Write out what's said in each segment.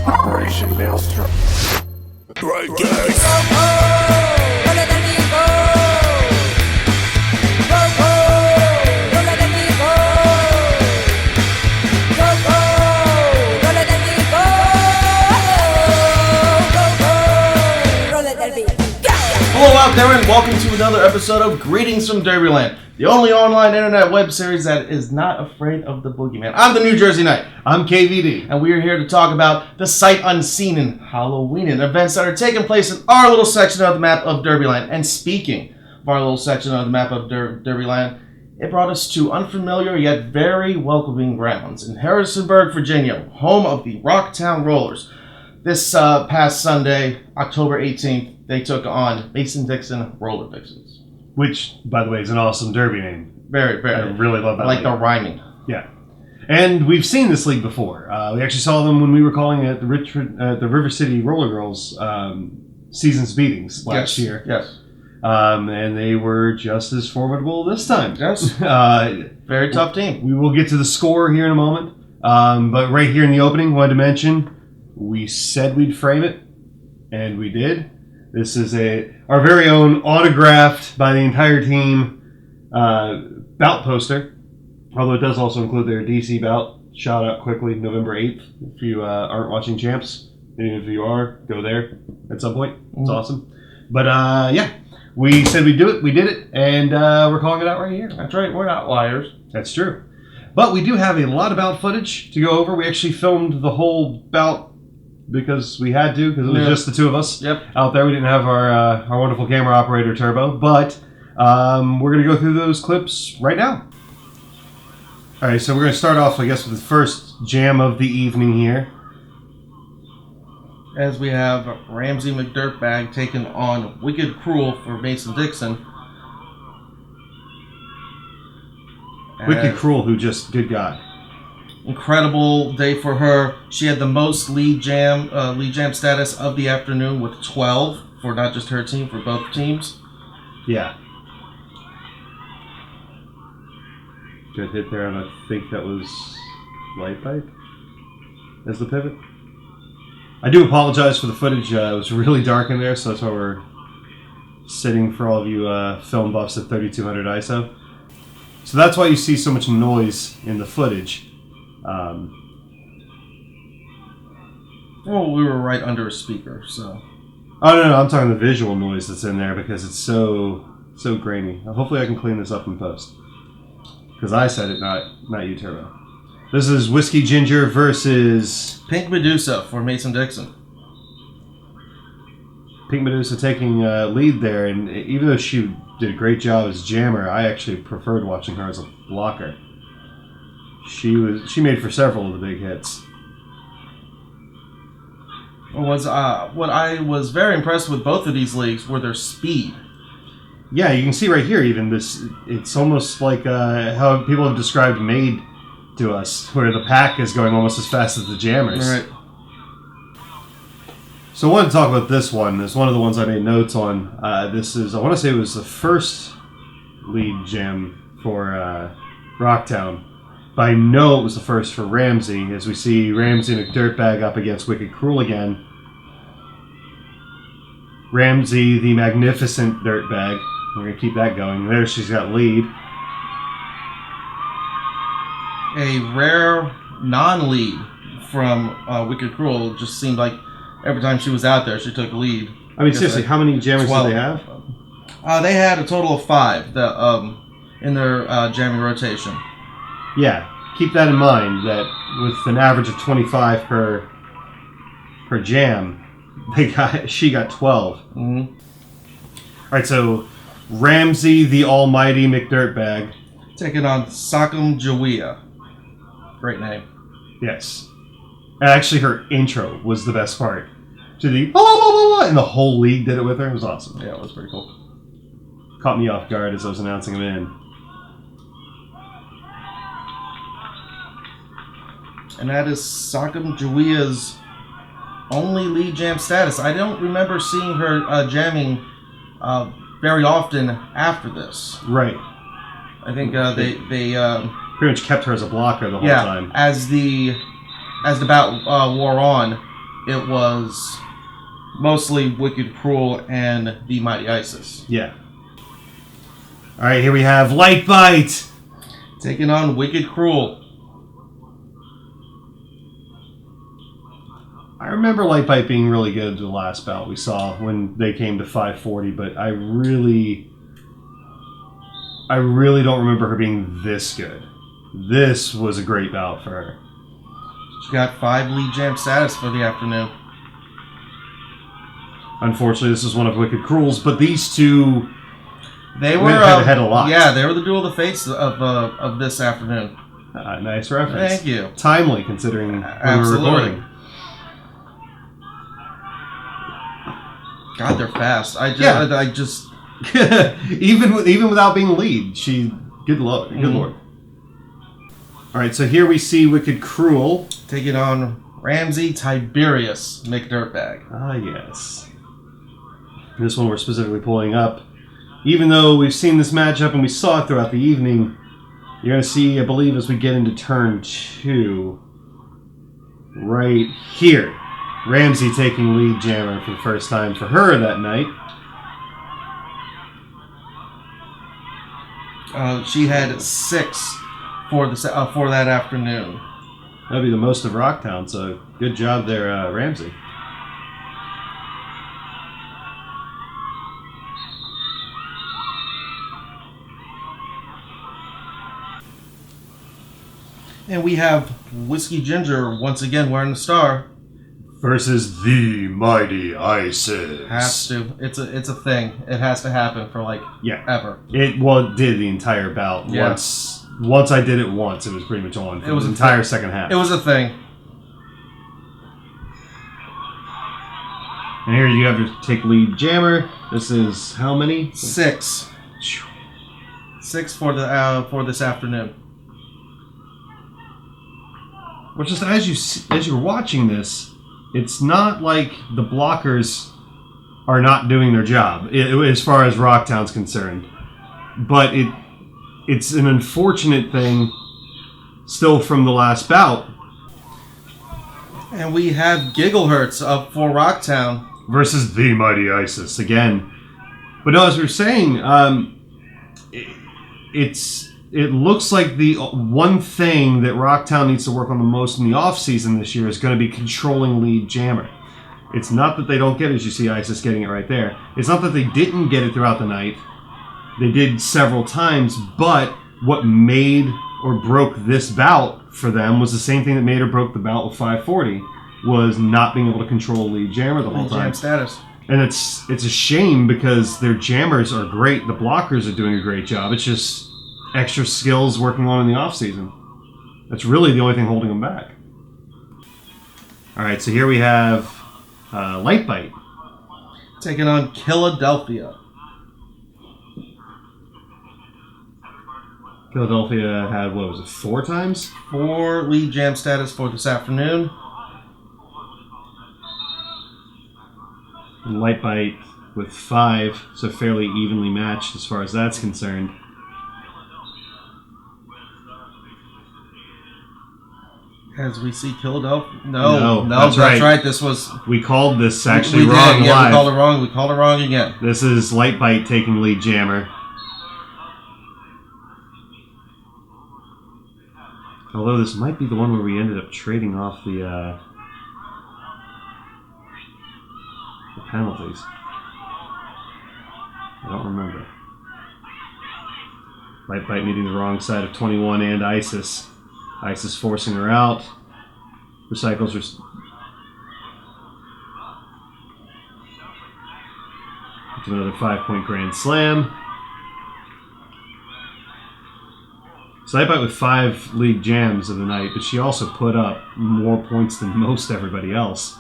Operation Maelstrom. Right, guys. Hello out there and welcome to another episode of Greetings from Derbyland, the only online internet web series that is not afraid of the boogeyman. I'm the New Jersey Knight. I'm KVD. And we are here to talk about the sight unseen and Halloween and events that are taking place in our little section of the map of Derbyland. And speaking of our little section of the map of Derbyland, it brought us to unfamiliar yet very welcoming grounds in Harrisonburg, Virginia, home of the Rocktown Rollers. This past Sunday, October 18th, they took on Mason-Dixon Roller Vixens. Which, by the way, is an awesome derby name. Very, very. I really love that. I like league. the rhyming. Yeah. And we've seen this league before. We actually saw them when we were calling it the River City Rollergirls season's beatings last year. Yes. And they were just as formidable this time. Yes. Very tough team. We will get to the score here in a moment. But right here in the opening, wanted to mention, we said we'd frame it, and we did. This is our very own autographed by the entire team bout poster, although it does also include their DC bout. Shout out quickly, November 8th. If you aren't watching Champs, and if you are, go there at some point. It's awesome. But yeah, we said we'd do it. We did it, and we're calling it out right here. That's right. We're not liars. That's true. But we do have a lot of bout footage to go over. We actually filmed the whole bout because we had to, because it was just the two of us out there. We didn't have our wonderful camera operator, Turbo. But we're going to go through those clips right now. All right, so we're going to start off, I guess, with the first jam of the evening here. As we have Ramsey McDirtbag taking on Wicked Cruel for Mason-Dixon. Wicked Cruel, who just, good God. Incredible day for her. She had the most lead jam status of the afternoon with 12 for not just her team, for both teams. Yeah. Good hit there, and I think that was Lite Byte as the pivot. I do apologize for the footage. It was really dark in there, so that's why we're sitting for all of you film buffs at 3200 ISO. So that's why you see so much noise in the footage. Well, we were right under a speaker, so. Oh no, I'm talking the visual noise that's in there because it's so grainy. Hopefully I can clean this up in post. Because I said it, not you, Turbo. This is Whiskey Ginger versus Pink Medusa for Mason-Dixon. Pink Medusa taking lead there, and even though she did a great job as jammer, I actually preferred watching her as a blocker. She made for several of the big hits. What I was very impressed with both of these leagues were their speed. Yeah, you can see right here even this. It's almost like how people have described Made to us, where the pack is going almost as fast as the jammers. Right. So I wanted to talk about this one. It's one of the ones I made notes on. This is, I want to say it was the first lead jam for Rocktown. But I know it was the first for Ramsey, as we see Ramsey McDirtbag up against Wicked Cruel again. Ramsey, the magnificent dirtbag. We're going to keep that going. There she's got lead. A rare non-lead from Wicked Cruel. Just seemed like every time she was out there, she took lead. I mean, seriously, how many jammers did they have? They had a total of 5 in their jamming rotation. Yeah, keep that in mind, that with an average of 25 per jam, she got 12. Mm-hmm. All right, so Ramsey, the almighty McDirtbag. Taking on Sakam Jawia. Great name. Yes. And actually, her intro was the best part. To the blah, blah, blah, blah, and the whole league did it with her. It was awesome. Yeah, it was pretty cool. Caught me off guard as I was announcing him in. And that is Sakam Jawia's only lead jam status. I don't remember seeing her jamming very often after this. Right. I think they pretty much kept her as a blocker the whole time. As the bout wore on, it was mostly Wicked Cruel and the Mighty Isis. Yeah. All right, here we have Lite Byte taking on Wicked Cruel. I remember Lite Byte being really good the last bout we saw when they came to 540, but I really don't remember her being this good. This was a great bout for her. She got 5 lead jam status for the afternoon. Unfortunately, this is one of Wicked Cruel's, but these two they were head to head a lot. Yeah, they were the duel of the fates of this afternoon. Nice reference. Thank you. Timely, considering when we were recording. God, they're fast. I just even without being lead, good lord. All right, so here we see Wicked Cruel taking on Ramsey Tiberius McDirtbag. Ah, yes. This one we're specifically pulling up. Even though we've seen this matchup and we saw it throughout the evening, you're going to see, I believe, as we get into turn 2, right here, Ramsey taking lead jammer for the first time for her that night. She had 6 for that afternoon. That'd be the most of Rocktown, so good job there, Ramsey. And we have Whiskey Ginger once again wearing the star. Versus the Mighty Isis. Has to. It's a thing. It has to happen for ever. It did the entire bout. Yeah. Once I did it once, it was pretty much on for the entire second half. It was a thing. And here you have to take lead jammer. This is how many? 6. 6 for this afternoon. Well, just as you're watching this, it's not like the blockers are not doing their job as far as Rocktown's concerned, but it's an unfortunate thing still from the last bout. And we have Gigglehertz up for Rocktown versus the Mighty Isis again. But no, as we were saying, it looks like the one thing that Rocktown needs to work on the most in the off-season this year is going to be controlling lead jammer. It's not that they don't get it, as you see Isis getting it right there. It's not that they didn't get it throughout the night. They did several times, but what made or broke this bout for them was the same thing that made or broke the bout with 540, was not being able to control lead jammer the whole time. Jam status. And it's a shame because their jammers are great. The blockers are doing a great job. It's just extra skills working on in the off-season. That's really the only thing holding them back. All right, so here we have Lite Byte taking on Philadelphia. Philadelphia had, 4 times? 4 lead jam status for this afternoon. And Lite Byte with 5, so fairly evenly matched as far as that's concerned. As we see Philadelphia. No, that's right. This was. We called this actually we wrong did. Yeah, live. We called it wrong again. This is Lite Byte taking lead jammer. Although this might be the one where we ended up trading off the penalties. I don't remember. Lite Byte meeting the wrong side of 21 and Isis. Isis forcing her out. Recycles her. To another 5-point grand slam. So Lite Byte with 5 lead jams of the night, but she also put up more points than most everybody else.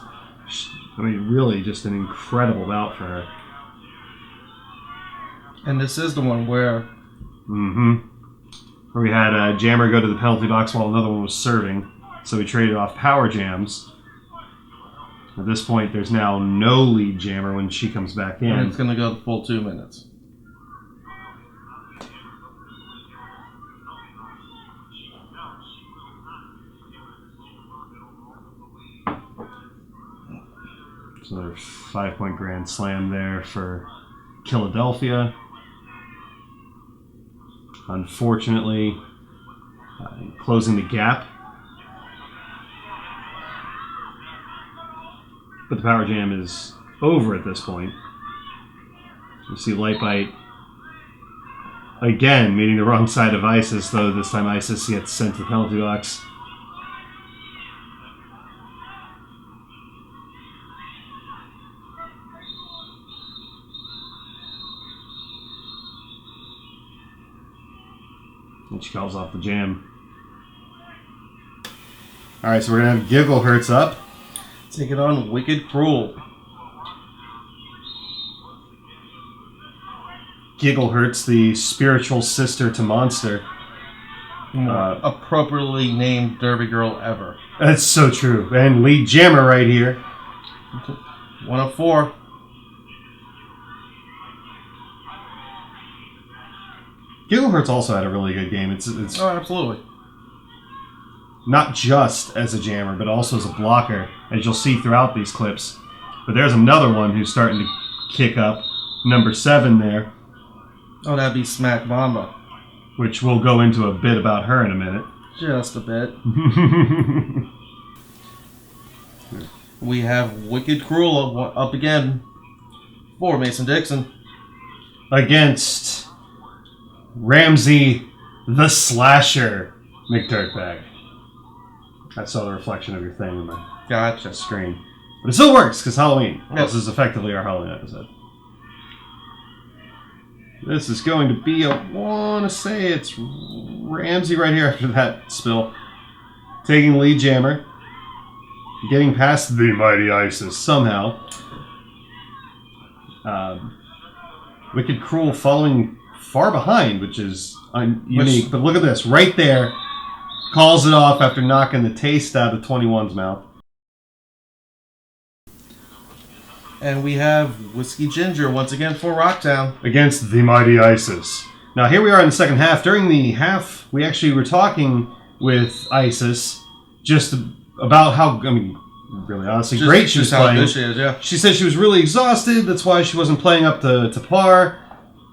I mean, really just an incredible bout for her. And this is the one where... Where we had a jammer go to the penalty box while another one was serving. So we traded off power jams. At this point, there's now no lead jammer when she comes back in. And it's going to go the full 2 minutes. So another 5-point grand slam there for Philadelphia. Unfortunately, closing the gap. But the power jam is over at this point. You see Lite Byte again meeting the wrong side of Isis, though this time Isis gets sent to the penalty box. And she calls off the jam. Alright, so we're going to have Giggle Hurts up. Take it on Wicked Cruel. Giggle Hurts, the spiritual sister to Monster. Appropriately named Derby Girl ever. That's so true. And lead jammer right here. 1 of 4. Giggle Hurts also had a really good game. It's Oh, absolutely. not just as a jammer, but also as a blocker, as you'll see throughout these clips. But there's another one who's starting to kick up. Number 7 there, Oh, that'd be Smack Mamba. which we'll go into a bit about her in a minute. Just a bit. We have Wicked Cruel up again for Mason-Dixon. Against Ramsey the Slasher McDirtbag. I saw the reflection of your thing in my Gotcha. screen. But it still works, because Halloween. Yes. This is effectively our Halloween episode. This is going to be, I want to say it's Ramsey right here after that spill. Taking lead jammer. Getting past the mighty Isis somehow. Wicked Cruel following far behind, which is unique. But look at this, right there. Calls it off after knocking the taste out of 21's mouth. And we have Whiskey Ginger once again for Rocktown. Against the mighty Isis. Now here we are in the second half. During the half, we actually were talking with Isis just about how, I mean, really honestly, great she was playing. She is, yeah. She said she was really exhausted. That's why she wasn't playing up to par.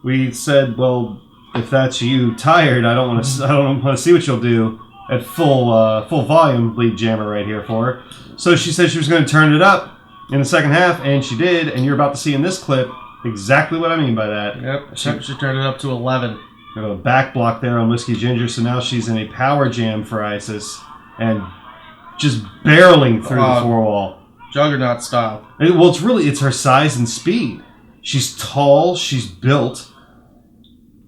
We said, well, if that's you tired, I don't want to see what you'll do at full volume. Lead jammer right here for her. So she said she was going to turn it up in the second half, and she did. And you're about to see in this clip exactly what I mean by that. Yep. She turned it up to 11. Got a back block there on Whiskey Ginger, so now she's in a power jam for Isis and just barreling through the 4-wall. Juggernaut style. Well, it's her size and speed. She's tall, she's built,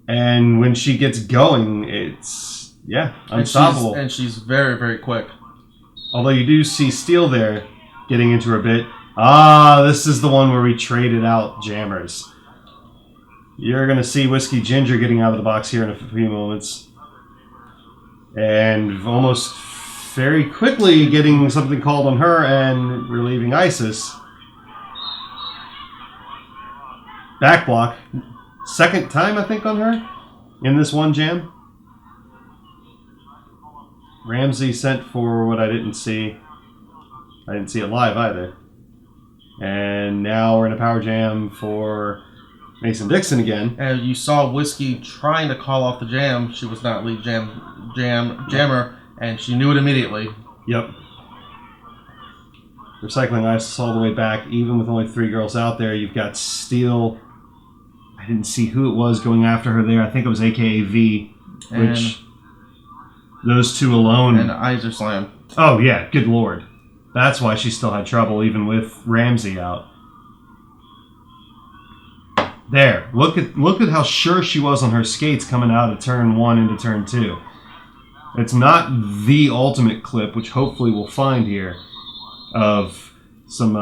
and when she gets going, it's, unstoppable. And she's very, very quick. Although you do see Steel there getting into her bit. This is the one where we traded out jammers. You're going to see Whiskey Ginger getting out of the box here in a few moments. And almost very quickly getting something called on her and relieving Isis. Back block. Second time, I think, on her in this one jam. Ramsey sent for what I didn't see. I didn't see it live either. And now we're in a power jam for Mason-Dixon again. And you saw Whiskey trying to call off the jam. She was not lead jammer, and she knew it immediately. Yep. Recycling Isis all the way back, even with only 3 girls out there. You've got Steel. I didn't see who it was going after her there. I think it was AKA V, which those two alone. And Iser Slam. Oh, yeah. Good Lord. That's why she still had trouble, even with Ramsey out. There. Look at how sure she was on her skates coming out of turn 1 into turn 2. It's not the ultimate clip, which hopefully we'll find here, of some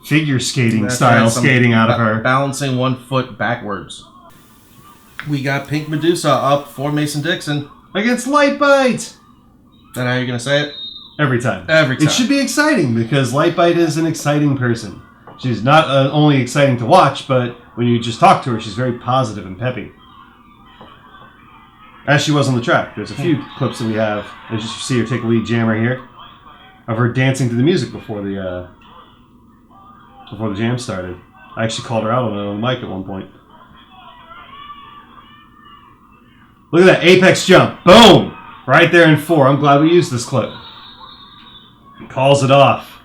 figure skating style skating out of her. Balancing 1 foot backwards. We got Pink Medusa up for Mason-Dixon. Against Lite Byte! Is that how you're going to say it? Every time. Every time. It should be exciting, because Lite Byte is an exciting person. She's not only exciting to watch, but when you just talk to her, she's very positive and peppy. As she was on the track. There's a few clips that we have, as you see her take a lead jammer here, of her dancing to the music before the before the jam started. I actually called her out on it on the mic at one point. Look at that Apex jump. Boom! Right there in 4. I'm glad we used this clip. Calls it off.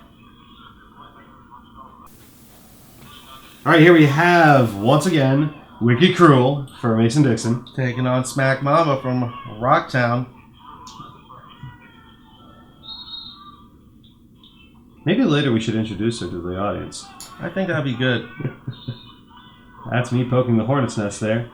Alright, here we have, once again, Wicked Cruel for Mason-Dixon. Taking on Smack Mama from Rocktown. Maybe later we should introduce her to the audience. I think that'd be good. That's me poking the hornet's nest there.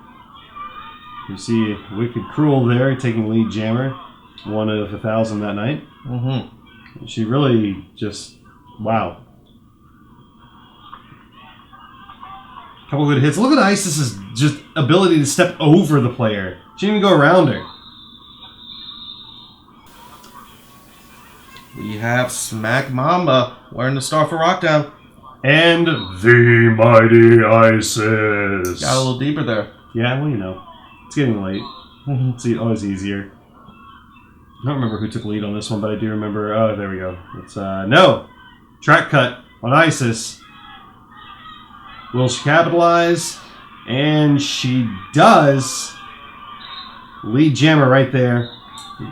You see Wicked Cruel there taking lead jammer. 1 of 1,000 that night. Mm-hmm. She really just, wow. Couple good hits. Look at Isis's just ability to step over the player. She didn't even go around her. We have Smack Mamba wearing the star for Rocktown. And the mighty Isis. Got a little deeper there. Yeah, well, you know. It's getting late. It's always easier. I don't remember who took lead on this one, but I do remember... Oh, there we go. It's, no! Track cut on Isis. Will she capitalize? And she does. Lead jammer right there.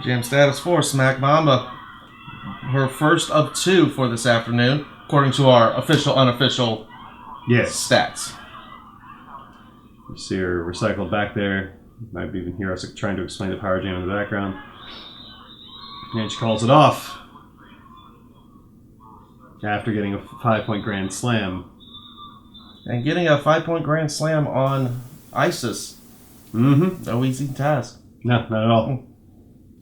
Jam status for Smack Mamba. Her first of 2 for this afternoon, according to our official, unofficial stats. You see her recycled back there. You might even hear us trying to explain the power jam in the background. And she calls it off. After getting a 5-point grand slam. And getting a 5-point grand slam on Isis. Mm-hmm. No easy task. No, not at all.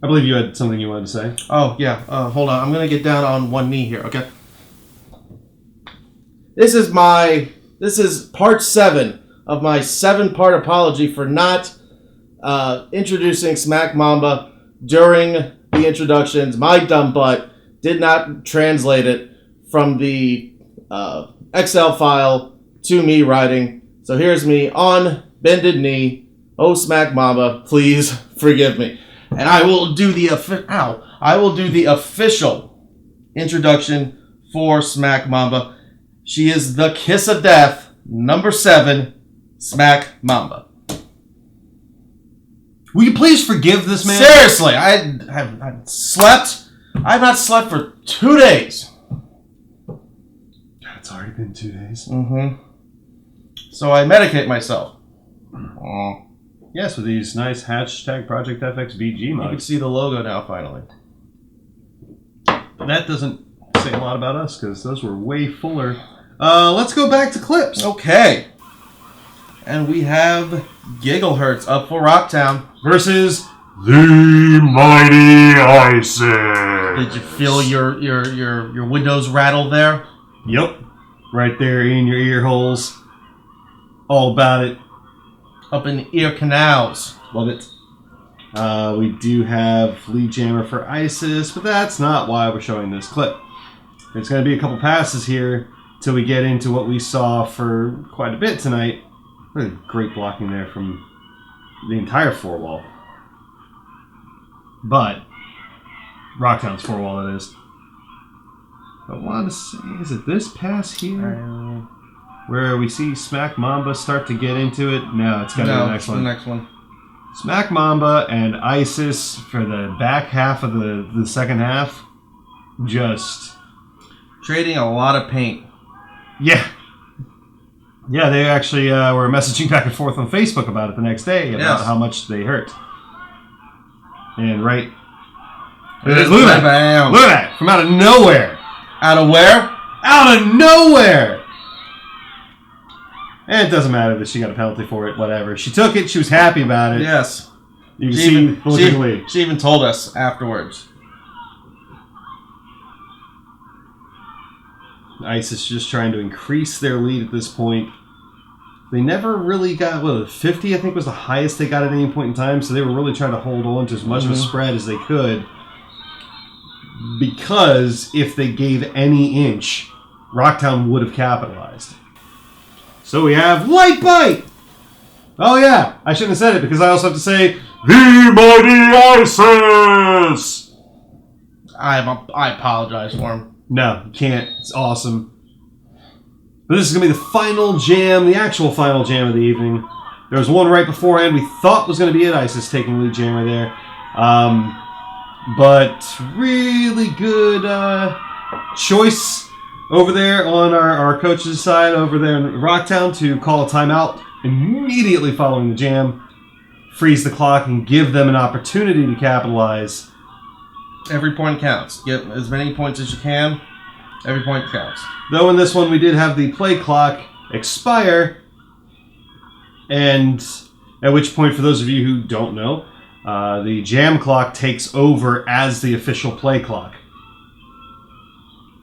I believe you had something you wanted to say. Oh, yeah. Hold on. I'm going to get down on one knee here, okay? This is part 7 of my 7-part apology for not introducing Smack Mamba during the introductions. My dumb butt did not translate it from the Excel file to me writing. So here's me on bended knee. Oh, Smack Mamba, please forgive me. And I will do the official introduction for Smack Mamba. She is the kiss of death, number 7, Smack Mamba. Will you please forgive this man? Seriously, I have slept. I have not slept for 2 days. It's already been 2 days. Mm-hmm. So I medicate myself. Yes, with these nice hashtag Project FXBG You can mugs. see the logo now, finally. But that doesn't say a lot about us, because those were way fuller. Let's go back to clips. Okay. And we have Gigglehertz up for Rocktown. Versus the mighty Isis. Did you feel your windows rattle there? Yep. Right there in your ear holes. All about it. Up in the ear canals. Love it. We do have lead jammer for Isis, but that's not why we're showing this clip. There's going to be a couple passes here till we get into what we saw for quite a bit tonight. Really great blocking there from the entire 4-wall. But Rocktown's 4-wall, that is. I wanted to say, is it this pass here? Where we see Smack Mamba start to get into it? No, it's got to be the next one. The next one. Smack Mamba and Isis for the back half of the second half. Just Trading a lot of paint. yeah. Yeah, they actually were messaging back and forth on Facebook about it the next day about how much they hurt. And right. Look at that. Look at that. From out of nowhere. Out of where? Out of nowhere. And it doesn't matter that she got a penalty for it, whatever. She took it. She was happy about it. Yes. You can see she even told us afterwards. Isis just trying to increase their lead at this point. They never really got, 50 I think was the highest they got at any point in time, so they were really trying to hold on to as much of a spread as they could. Because if they gave any inch, Rocktown would have capitalized. So we have Lite Byte! Oh yeah, I shouldn't have said it because I also have to say, the mighty Isis! I apologize for him. No, you can't. It's awesome. But this is going to be the final jam, the actual final jam of the evening. There was one right beforehand we thought was going to be it. ISIS taking lead jammer there. But really good choice over there on our coach's side over there in Rocktown to call a timeout immediately following the jam, freeze the clock, and give them an opportunity to capitalize. Every point counts. Get as many points as you can. Every point counts. Though in this one we did have the play clock expire, and at which point, for those of you who don't know, the jam clock takes over as the official play clock,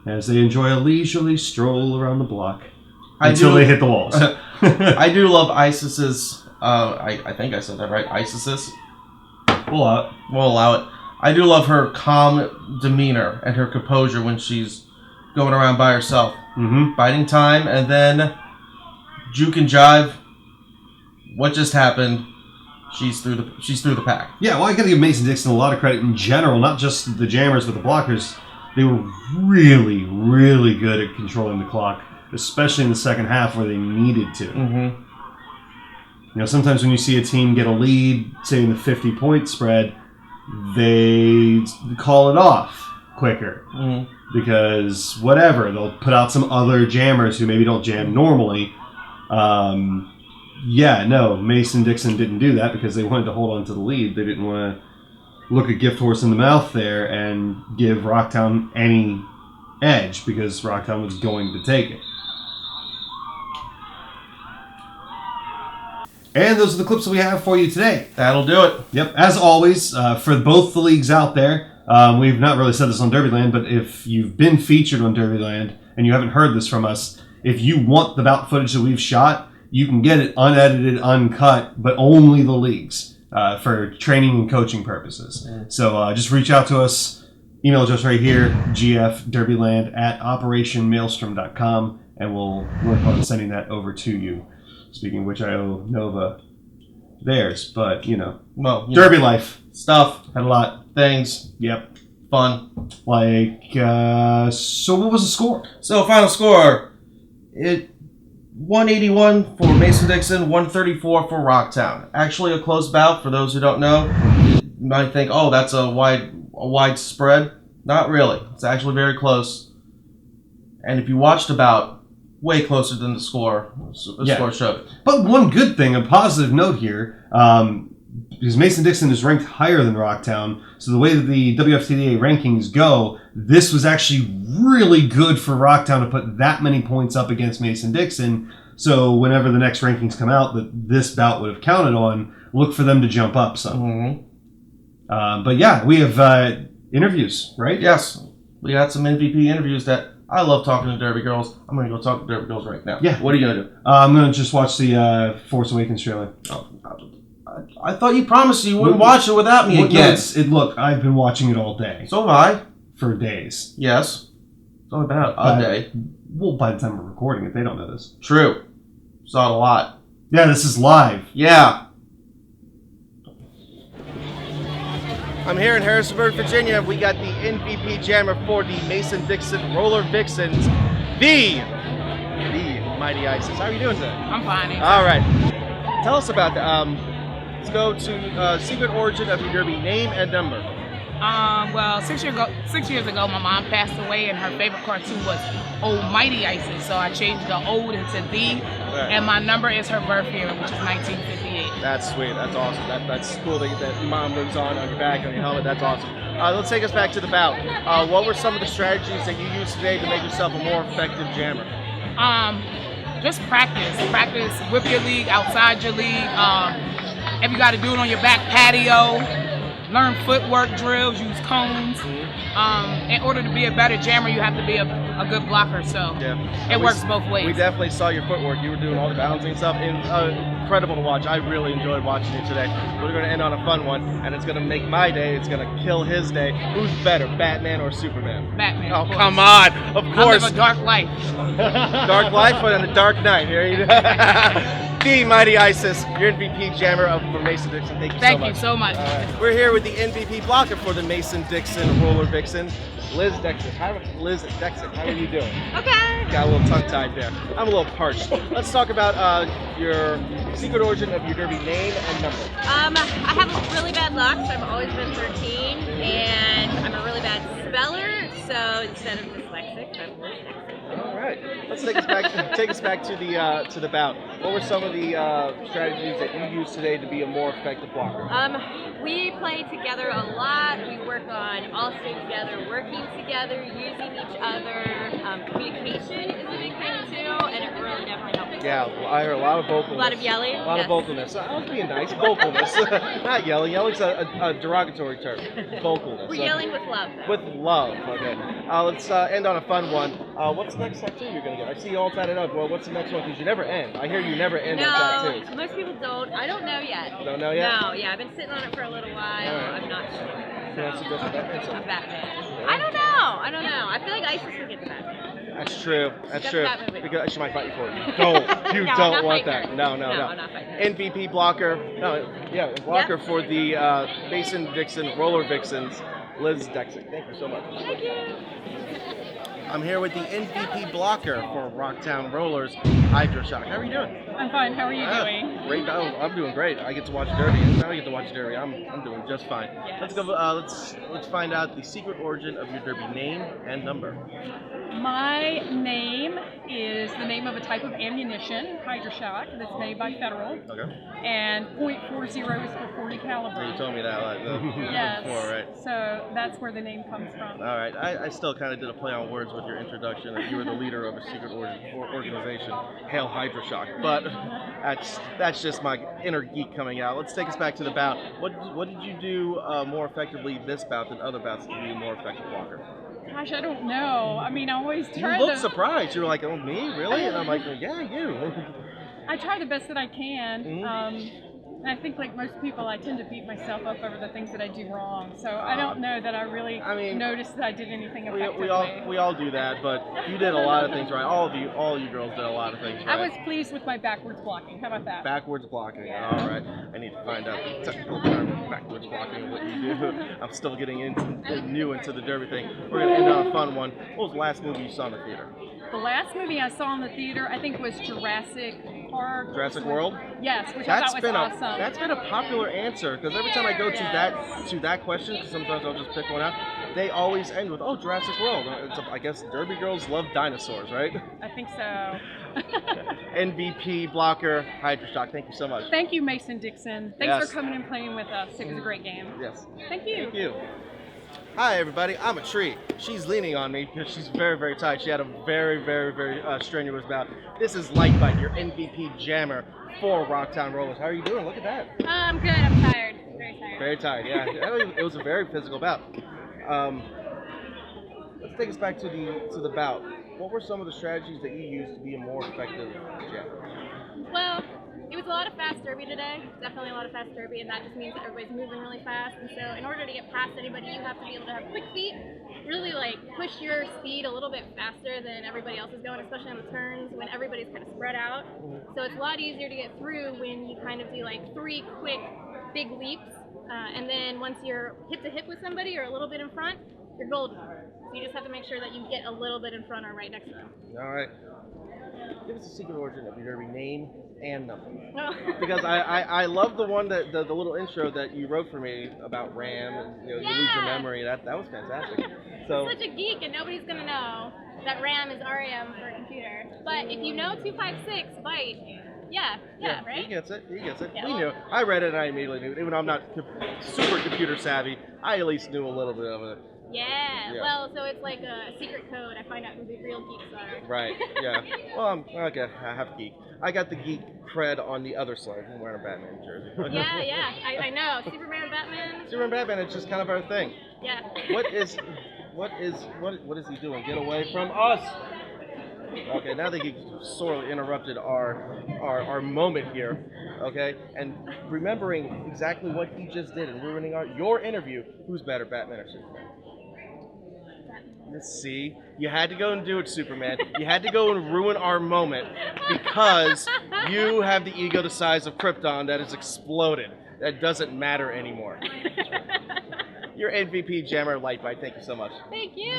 as they enjoy a leisurely stroll around the block until they hit the walls. I do love ISIS's, I think I said that right, ISIS's. We'll allow it. We'll allow it. I do love her calm demeanor and her composure when she's going around by herself. Mm-hmm. Biding time, and then juke and jive. What just happened? She's through the pack. Yeah, well, I got to give Mason-Dixon a lot of credit in general, not just the jammers, but the blockers. They were really, really good at controlling the clock, especially in the second half where they needed to. Mm-hmm. You know, sometimes when you see a team get a lead, say in the 50-point spread, they call it off quicker. Mm-hmm. Because whatever, they'll put out some other jammers who maybe don't jam normally. Mason-Dixon didn't do that because they wanted to hold on to the lead. They didn't want to look a gift horse in the mouth there and give Rocktown any edge because Rocktown was going to take it. And those are the clips that we have for you today. That'll do it. Yep, as always, for both the leagues out there, we've not really said this on Derbyland, but if you've been featured on Derbyland and you haven't heard this from us, if you want the bout footage that we've shot, you can get it unedited, uncut, but only the leagues for training and coaching purposes. Mm. So just reach out to us. Email address right here, gfderbyland@operationmaelstrom.com, and we'll work on sending that over to you. Speaking of which, I owe Nova theirs, but, Derby life. Stuff. Had a lot. Things. Yep. Fun. So what was the score? So, final score. 181 for Mason-Dixon, 134 for Rocktown. Actually a close bout, for those who don't know. You might think, oh, that's a wide spread. Not really. It's actually very close. And if you watched the bout, way closer than the score showed. But one good thing, a positive note here, because Mason-Dixon is ranked higher than Rocktown, so the way that the WFTDA rankings go, this was actually really good for Rocktown to put that many points up against Mason-Dixon, so whenever the next rankings come out that this bout would have counted on, look for them to jump up some. Mm-hmm. But yeah, we have interviews, right? Yes. We got some MVP interviews that I love talking to Derby Girls. I'm going to go talk to Derby Girls right now. Yeah. What are you going to do? I'm going to just watch the Force Awakens trailer. Oh, I thought you promised you wouldn't watch it without me again. Look, I've been watching it all day. So have I. For days. Yes. It's only been out a day. Well, by the time we're recording it, they don't know this. True. Saw it a lot. Yeah, this is live. Yeah. I'm here in Harrisonburg, Virginia. We got the MVP jammer for the Mason-Dixon Roller Vixens, the Mighty ISIS. How are you doing today? I'm fine. All right. Tell us about that. Let's go to secret origin of your derby name and number. Well, 6 years ago, my mom passed away, and her favorite cartoon was Old Mighty ISIS. So I changed the old into the, and my number is her birth year, which is 1958. That's sweet. That's awesome. That's cool that your mom lives on your back, on your helmet. That's awesome. Let's take us back to the bout. What were some of the strategies that you used today to make yourself a more effective jammer? Just practice. Practice with your league, outside your league. If you got to do it on your back patio, learn footwork drills, use cones. In order to be a better jammer, you have to be a good blocker. So it works both ways. We definitely saw your footwork. You were doing all the balancing stuff. Incredible to watch. I really enjoyed watching you today. We're going to end on a fun one, and it's going to make my day. It's going to kill his day. Who's better, Batman or Superman? Batman. Oh, come on. Of course. I live a dark life. Dark life, but on a dark night. Here you go. The Mighty ISIS, your MVP jammer for Mason-Dixon. Thank you so much. All right. We're here with the MVP blocker for the Mason-Dixon Roller Vixen, Liz Dexic. How are you doing? Okay. Got a little tongue-tied there. I'm a little parched. Let's talk about your secret origin of your Derby name and number. I have a really bad luck, so I've always been 13, and I'm a really bad speller, so instead of dyslexic, I'm dyslexic. All right. Let's take us back to the bout. What were some of the strategies that you used today to be a more effective blocker? We play together a lot. We work on all staying together, working together, using each other. Communication is a big thing too, and it really definitely helps. Yeah, I heard a lot of vocalness. A lot of yelling. A lot of vocalness. I was being nice. Vocalness. Not yelling. Yelling's a derogatory term. Vocalness. We're yelling with love, though. With love. Okay. Let's end on a fun one. What's the next tattoo you're going to get? I see you all tatted up. Well, what's the next one? Because you never end. I hear you never end on tattoos. No, most people don't. I don't know yet. Don't know yet? No, yeah. I've been sitting on it for a little while. Right. I'm not sure. Who wants to go for Batman? A Batman. I don't know. I feel like Isis would get the Batman. That's true. That's true. That movie. Because she might fight you for it. Don't. You No, I'm don't not want fighting that. her. No. I'm not fighting her. MVP blocker. Blocker for the Mason-Dixon Roller Vixens, Liz Dexic. Thank you so much. Thank you. I'm here with the MVP blocker for Rocktown Rollers, HydraShok. How are you doing? I'm fine. How are you doing? Great. I'm doing great. I get to watch Derby. Now I get to watch Derby. I'm doing just fine. Yes. Let's go. Let's find out the secret origin of your Derby name and number. My name is the name of a type of ammunition, HydraShok, that's made by Federal, Okay. and .40 is for 40 caliber. You told me that Yes. before, right? So that's where the name comes from. All right. I still kind of did a play on words with your introduction. That you were the leader of a secret organization, Hail HydraShok. But that's just my inner geek coming out. Let's take us back to the bout. What did you do more effectively this bout than other bouts to be a more effective blocker? Gosh, I don't know. I mean, I always try You looked surprised. You were like, "Oh, me? Really?" And I'm like, "Yeah, you." I try the best that I can. Mhm. And I think, like most people, I tend to beat myself up over the things that I do wrong. So I don't know that I really noticed that I did anything effectively. We all do that, but you did a lot of things right. All you girls did a lot of things right. I was pleased with my backwards blocking. How about that? Backwards blocking. All right. I need to find out the technical term of backwards blocking and what you do. I'm still getting new into the Derby thing. We're gonna end on a fun one. What was the last movie you saw in the theater? The last movie I saw in the theater, I think, was Jurassic Park. Jurassic World? Yes, which I thought was awesome. That's been a popular answer because every time I go to that question, because sometimes I'll just pick one out, they always end with, "Oh, Jurassic World." I guess Derby girls love dinosaurs, right? I think so. MVP blocker, HydraShok. Thank you so much. Thank you, Mason-Dixon. Thanks Yes. for coming and playing with us. It was a great game. Yes. Thank you. Thank you. Hi, everybody. I'm a tree. She's leaning on me because she's very, very tight. She had a very, very, very strenuous bout. This is Lite Byte, your MVP jammer for Rocktown Rollers. How are you doing? Look at that. I'm good. I'm tired. Very tired. Very tired, yeah. It was a very physical bout. Let's take us back to the bout. What were some of the strategies that you used to be a more effective jammer? Well, it was a lot of fast derby today. Definitely a lot of fast derby, and that just means that everybody's moving really fast. And so, in order to get past anybody, you have to be able to have quick feet. Really, push your speed a little bit faster than everybody else is going, especially on the turns when everybody's kind of spread out. So it's a lot easier to get through when you kind of do 3 quick, big leaps, and then once you're hip to hip with somebody or a little bit in front, you're golden. So you just have to make sure that you get a little bit in front or right next to them. All right. Give us a secret origin of your Derby name and number. Oh. Because I love the one that the little intro that you wrote for me about RAM and you lose your memory. That was fantastic. So I'm such a geek and nobody's gonna know that RAM is RAM for a computer. But if you know 256 byte, right? He gets it. Yeah, We knew. I read it and I immediately knew it. Even though I'm not super computer savvy, I at least knew a little bit of it. Yeah. Well, so it's like a secret code. I find out who the real geeks are. Right, yeah. Well, okay, I have geek. I got the geek cred on the other side. I'm wearing a Batman jersey. Yeah. I know. Superman, Batman. Superman, Batman, it's just kind of our thing. Yeah. What is he doing? Get away from us! Okay, now that you sorely interrupted our moment here, okay, and remembering exactly what he just did and ruining your interview, who's better, Batman or Superman? See, you had to go and do it, Superman. You had to go and ruin our moment because you have the ego the size of Krypton that has exploded. That doesn't matter anymore. Your MVP jammer, Lite Byte. Thank you so much. Thank you.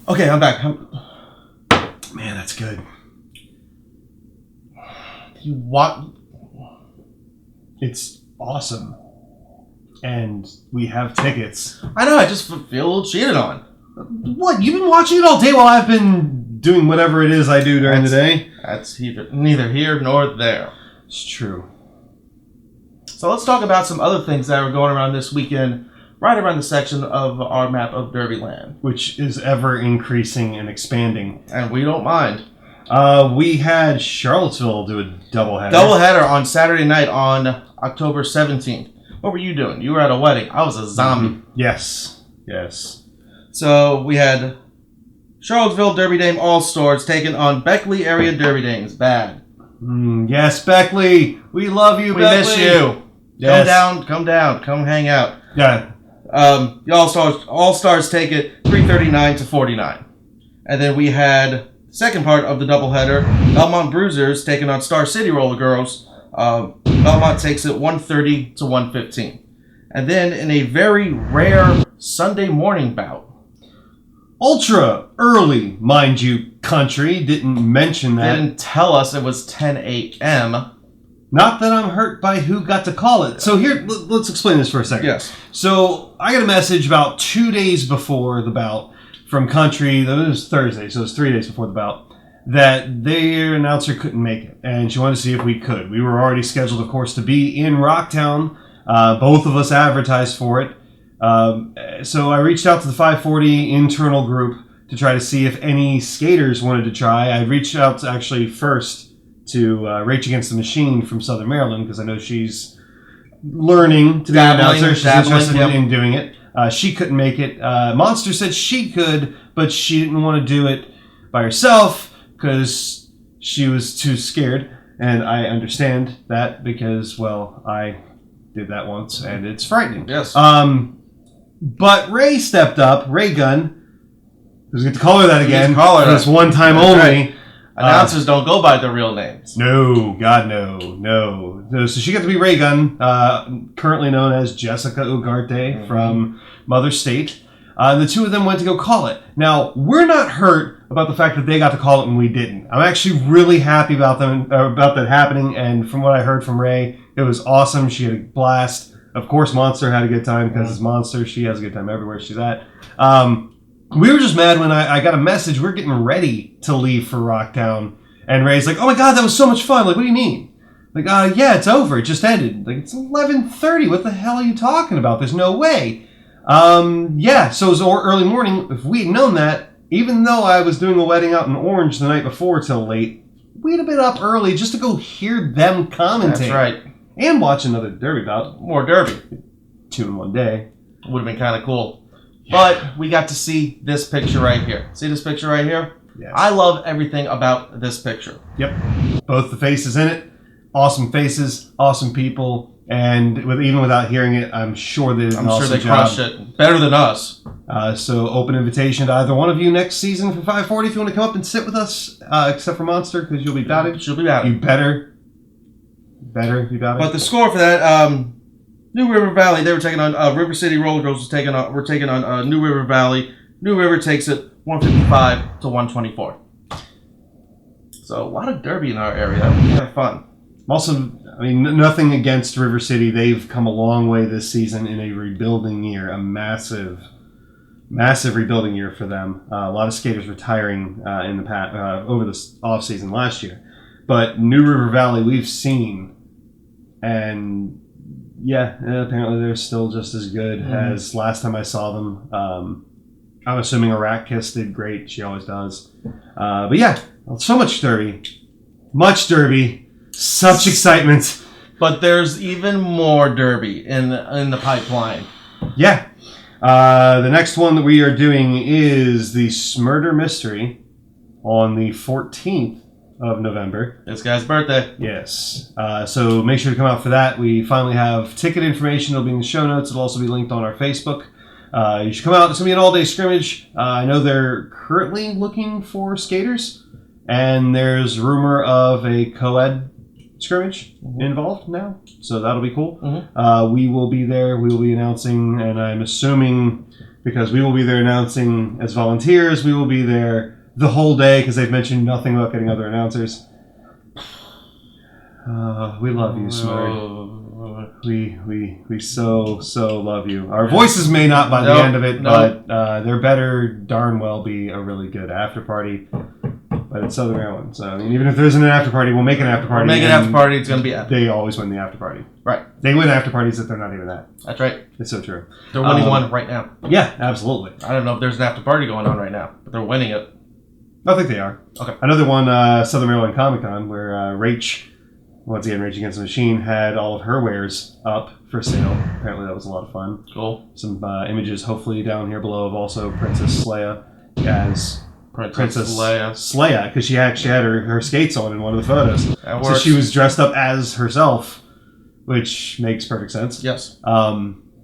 Okay, I'm back. Man, that's good. You what? It's awesome. And we have tickets. I know, I just feel a little cheated on. What? You've been watching it all day while I've been doing whatever it is I do during the day? That's neither here nor there. It's true. So let's talk about some other things that are going around this weekend, right around the section of our map of Derbyland. Which is ever increasing and expanding. And we don't mind. We had Charlottesville do a doubleheader. Doubleheader on Saturday night on October 17th. What were you doing? You were at a wedding. I was a zombie. Yes. So we had Charlottesville Derby Dame All-Stars taking on Beckley area Derby Dames. Bad. Yes, Beckley. We love you, We Beckley. miss you. Yes. Come down. Come hang out. Yeah. The All-Stars take it 339 to 49. And then we had the second part of the doubleheader, Belmont Bruisers taking on Star City Rollergirls. Belmont takes it 130 to 115. And then in a very rare Sunday morning bout. Ultra early, mind you, country. Didn't mention that. Didn't tell us it was 10 a.m. Not that I'm hurt by who got to call it. So here, let's explain this for a second. Yes. So I got a message about 2 days before the bout from country. That was Thursday, so it was 3 days before the bout. That their announcer couldn't make it, and she wanted to see if we could. We were already scheduled, of course, to be in Rocktown. Both of us advertised for it. So I reached out to the 540 internal group to try to see if any skaters wanted to try. I reached out to actually first to Rage Against the Machine from Southern Maryland, because I know she's learning to be an announcer. She's interested in doing it. She couldn't make it. Monster said she could, but she didn't want to do it by herself, because she was too scared, and I understand that because, well, I did that once, and it's frightening. Yes. But Ray stepped up, Ray Gunn, who's going to call her that again. Call her for this one time That's only. Right. Announcers don't go by their real names. No, God, no. So she got to be Ray Gunn, currently known as Jessica Ugarte from Mother State. The two of them went to go call it. Now, we're not hurt about the fact that they got to call it and we didn't. I'm actually really happy about that happening, and from what I heard from Ray, it was awesome. She had a blast. Of course, Monster had a good time because it's Monster. She has a good time everywhere she's at. We were just mad when I got a message. We're getting ready to leave for Rocktown, and Ray's like, "Oh my God, that was so much fun!" Like, what do you mean? Like, yeah, it's over. It just ended. Like, it's 11:30. What the hell are you talking about? There's no way. Yeah, so it was early morning. If we had known that, even though I was doing a wedding out in Orange the night before till late, we'd have been up early just to go hear them commentate. That's right. And watch another Derby bout. More Derby. 2 in one day. Would have been kind of cool. But we got to see this picture right here. See this picture right here? Yes. I love everything about this picture. Yep. Both the faces in it. Awesome faces. Awesome people. And even without hearing it, I'm sure they did an awesome they job. crushed it. Better than us. So open invitation to either one of you next season for 540 if you want to come up and sit with us, except for Monster, because you'll be bouting. She'll be bouting. You better be bouting. But the score for that, New River Valley, they were taking on River City Rollergirls were taking on New River Valley. New River takes it 155 to 124. So a lot of Derby in our area. That was kind of fun. Also, I mean, nothing against River City. They've come a long way this season in a rebuilding year, a massive rebuilding year for them. A lot of skaters retiring in the past, over this off season last year. But New River Valley, we've seen, and yeah, apparently they're still just as good as last time I saw them. I'm assuming Iraq Kiss did great. She always does. But yeah, so much Derby. Much Derby. Such excitement. But there's even more Derby in the pipeline. Yeah. The next one that we are doing is the SMRDer Mystery on the 14th of November. This guy's birthday. Yes. So make sure to come out for that. We finally have ticket information. It'll be in the show notes. It'll also be linked on our Facebook. You should come out. It's going to be an all-day scrimmage. I know they're currently looking for skaters, and there's rumor of a co-ed scrimmage involved now, so that'll be cool. We will be there. We will be announcing, and I'm assuming because we will be there announcing as volunteers. We will be there the whole day because they've mentioned nothing about getting other announcers. We love you, Smurd. We so love you. Our voices may not by the end of it, but there better darn well be a really good after party. But it's Southern Maryland, so I mean, even if there isn't an after party, we'll make an after party. We'll make an after party. It's gonna be epic. They always win the after party. Right. They win after parties that they're not even at. That's right. It's so true. They're winning one right now. Yeah, absolutely. I don't know if there's an after party going on right now, but they're winning it. I think they are. Okay. Another one, Southern Maryland Comic Con, where Rach, once again, Rage Against the Machine, had all of her wares up for sale. Apparently that was a lot of fun. Cool. Some images hopefully down here below of also Princess Leia as Princess Leia, because she actually had her skates on in one of the photos. That so works. she was dressed up as herself, which makes perfect sense. Yes.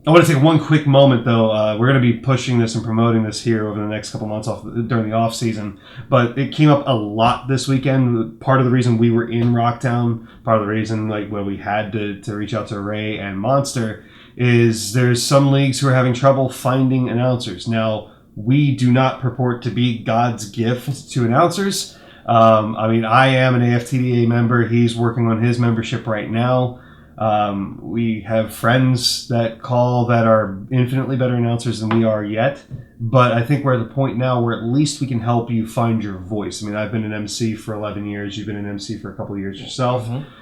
I want to take one quick moment, though. We're going to be pushing this and promoting this here over the next couple months during the off season. But it came up a lot this weekend. Part of the reason we were in Rocktown, part of the reason when we had to reach out to Ray and Monster, is there's some leagues who are having trouble finding announcers. Now, we do not purport to be God's gift to announcers. I mean, I am an AFTDA member. He's working on his membership right now. We have friends that call that are infinitely better announcers than we are yet. But I think we're at the point now where at least we can help you find your voice. I mean, I've been an MC for 11 years. You've been an MC for a couple of years yourself. Mm-hmm.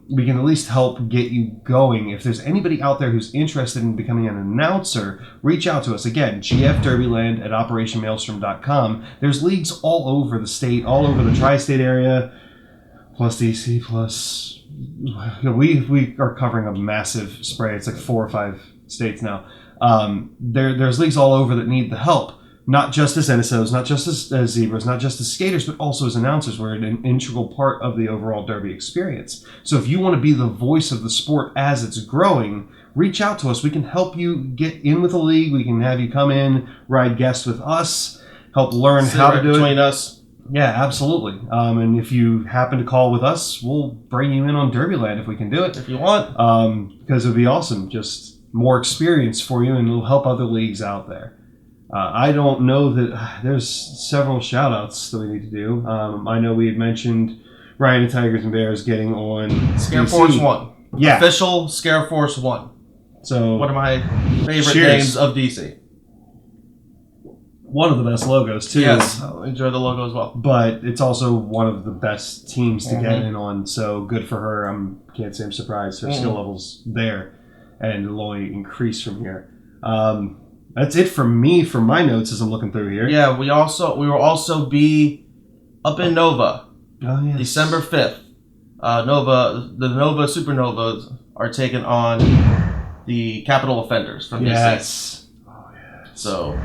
We can at least help get you going. If there's anybody out there who's interested in becoming an announcer, reach out to us. Again, GFDerbyland at OperationMaelstrom.com. There's leagues all over the state, all over the tri-state area, plus DC, plus... We are covering a massive spray. It's like 4 or 5 states now. There's leagues all over that need the help. Not just as NSOs, not just as zebras, not just as skaters, but also as announcers. We're an integral part of the overall Derby experience. So if you want to be the voice of the sport as it's growing, reach out to us. We can help you get in with a league. We can have you come in, ride guest with us, help learn how to do it. Between us. Yeah, absolutely. And if you happen to call with us, we'll bring you in on Derbyland if we can do it. If you want. Because it would be awesome. Just more experience for you, and it'll help other leagues out there. I don't know that there's several shout-outs that we need to do. I know we had mentioned Ryan and Tigers and Bears getting on Scare DC. Force 1. Yeah. Official Scare Force 1. So one of my favorite cheers. names of DC. One of the best logos, too. Yes, I enjoy the logo as well. But it's also one of the best teams to get in on, so good for her. I can't say I'm surprised. Her skill level's there, and it'll only increase from here. That's it for me for my notes as I'm looking through here. Yeah, we will also be up in Nova. Oh, yes. December 5th. The Nova Supernovas are taking on the Capital Offenders from DC. Yes. Oh, yes. So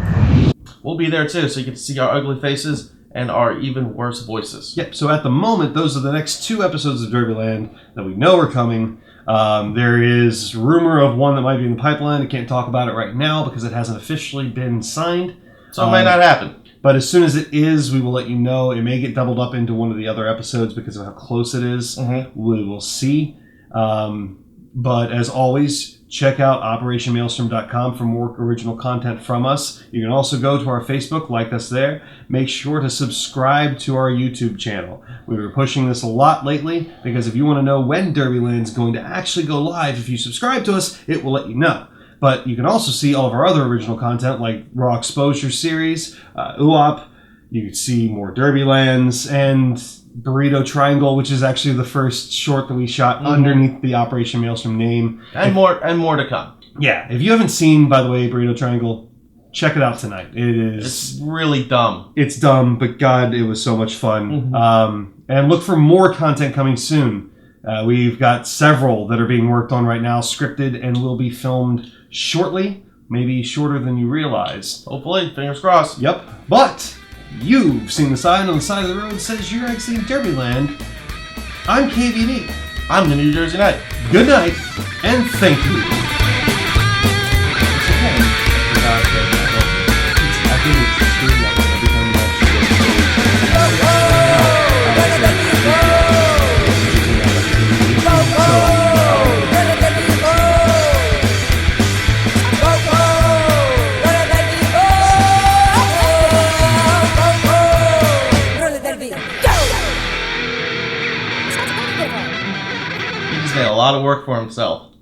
we'll be there too, so you get to see our ugly faces and our even worse voices. Yep, so at the moment, those are the next 2 episodes of Derbyland that we know are coming. There is rumor of one that might be in the pipeline. I can't talk about it right now because it hasn't officially been signed. So it might not happen. But as soon as it is, we will let you know. It may get doubled up into one of the other episodes because of how close it is. Mm-hmm. We will see. But as always, check out OperationMaelstrom.com for more original content from us. You can also go to our Facebook, like us there. Make sure to subscribe to our YouTube channel. We were pushing this a lot lately because if you want to know when Derbyland's going to actually go live, if you subscribe to us, it will let you know. But you can also see all of our other original content like Raw Exposure Series, UOP. You can see more Derbylands and Burrito Triangle, which is actually the first short that we shot underneath the Operation Maelstrom name. And more to come. Yeah, if you haven't seen, by the way, Burrito Triangle, check it out tonight. It's really dumb. It's dumb, but God, it was so much fun. Mm-hmm. And look for more content coming soon. We've got several that are being worked on right now, scripted, and will be filmed shortly, maybe shorter than you realize. Hopefully, fingers crossed. Yep, but you've seen the sign on the side of the road that says you're exiting Derbyland. I'm KVD. I'm the New Jersey Knight. Good night, and thank you. I think it's extreme level every time you saying, a lot of work for himself.